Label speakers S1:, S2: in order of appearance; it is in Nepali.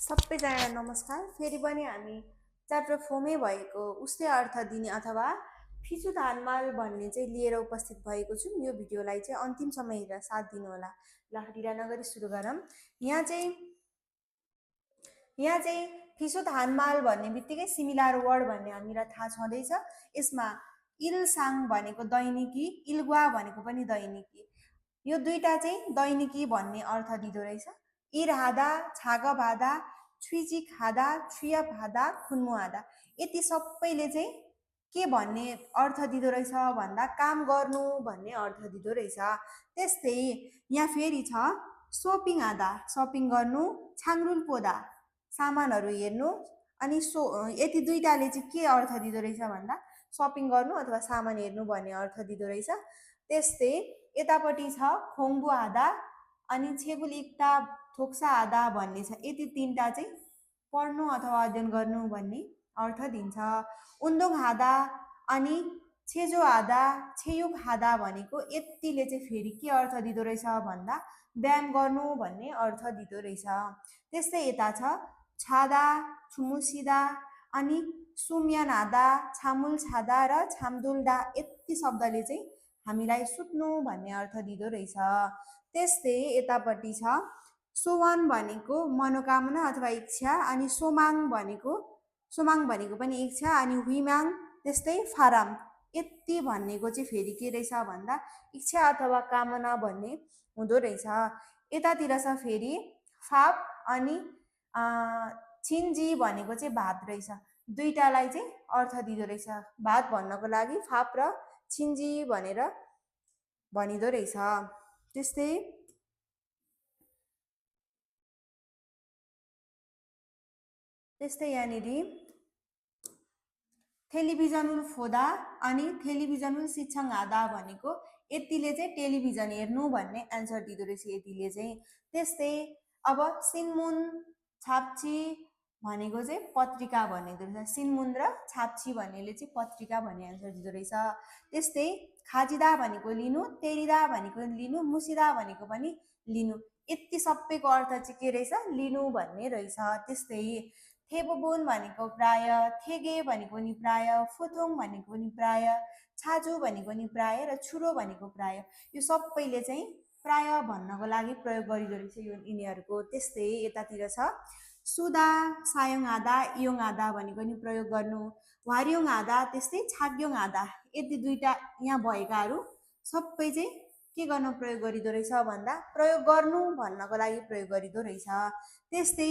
S1: सबैजनालाई नमस्कार। फेरि पनि हामी च्याप्टर 4मै भएको उस्तै अर्थ दिने अथवा फिचु धानमाल भन्ने चाहिँ लिएर उपस्थित भएको छु। यो भिडियोलाई चाहिँ अन्तिमसम्म हेरेर साथ दिनुहोला। ल ढिला नगरी सुरु गरौँ। यहाँ चाहिँ फिचु धानमाल भन्ने बित्तिकै सिमिलर वर्ड भन्ने हामीलाई थाहा छँदैछ। यसमा इलसाङ भनेको दैनिकी, इलगुवा भनेको पनि दैनिकी। यो दुईटा चाहिँ दैनिकी भन्ने अर्थ दिँदो रहेछ। इरहादा, छागभादा, छुइची खादा, छुया भादा, खुन्मु आदा, यति सबैले चाहिँ के भन्ने अर्थ दिँदो रहेछ भन्दा काम गर्नु भन्ने अर्थ दिँदो रहेछ। त्यस्तै यहाँ फेरि छ सोपिङ आदा, सपिङ गर्नु, छाङरुल पोदा, सामानहरू हेर्नु, अनि यति दुईटाले चाहिँ के अर्थ दिँदो रहेछ भन्दा सपिङ गर्नु अथवा सामान हेर्नु भन्ने अर्थ दिँदो रहेछ। त्यस्तै यतापट्टि छ खोङ्बु आदा अनि छेबुल इक्ता थोक्सा आदा भन्ने छ। यति तिनवटा चाहिँ पढ्नु अथवा अध्ययन गर्नु भन्ने अर्थ दिन्छ। उन्दोङ हादा अनि छेजो आदा, छेयुक हादा भनेको यतिले चाहिँ फेरि के अर्थ दिँदो रहेछ भन्दा व्यायाम गर्नु भन्ने अर्थ दिँदो रहेछ। त्यस्तै यता छ छादा, छुमुसिदा अनि सुम्यान आदा, छामुल छादा र छामदुल्डा, यति शब्दले चाहिँ हामीलाई सुत्नु भन्ने अर्थ दिँदो रहेछ। त्यस्तै यतापट्टि छ सोवान भनेको मनोकामना अथवा इच्छा, अनि सोमाङ भनेको पनि इच्छा, अनि हुइमाङ त्यस्तै फाराम, यति भन्नेको चाहिँ फेरि के रहेछ भन्दा इच्छा अथवा कामना भन्ने हुँदो रहेछ। यतातिर छ फेरि फाप अनि छिन्जी भनेको चाहिँ भात रहेछ। दुईटालाई चाहिँ अर्थ दिँदो रहेछ। भात भन्नको लागि फाप र छिन्जी भनेर भनिदो रहेछ। त्यस्तै यहाँनिर टेलिभिजनुल फोदा अनि टेलिभिजनुल शिक्षण आदा भनेको यतिले चाहिँ टेलिभिजन हेर्नु भन्ने एन्सर दिँदो रहेछ यतिले चाहिँ। त्यस्तै अब सिनमुन छाप्ची भनेको चाहिँ पत्रिका भनिदो रहेछ। सिनमुन र छाप्ची भन्नेले चाहिँ पत्रिका भन्ने एन्सर दिँदो रहेछ। त्यस्तै खाजिदा भनेको लिनु, तेरिदा भनेको लिनु, मुसिदा भनेको पनि लिनु, यति सबैको अर्थ चाहिँ के रहेछ लिनु भन्ने रहेछ। त्यस्तै थेबोबुन भनेको प्राय, थेगे भनेको पनि प्राय, फुथुङ भनेको पनि प्राय, छाजु भनेको पनि प्राय र छुरो भनेको प्राय, यो सबैले चाहिँ प्राय भन्नको लागि प्रयोग गरिदो रहेछ यो यिनीहरूको। त्यस्तै यतातिर छ सुदा, सायोङ आदा, इयोङ आदा भनेको नि प्रयोग गर्नु, वार्योङ आदा त्यस्तै छाग्योङ आदा, यति दुईटा यहाँ भएकाहरू सबै चाहिँ के गर्न प्रयोग गरिदो रहेछ भन्दा प्रयोग गर्नु भन्नको लागि प्रयोग गरिदो रहेछ। त्यस्तै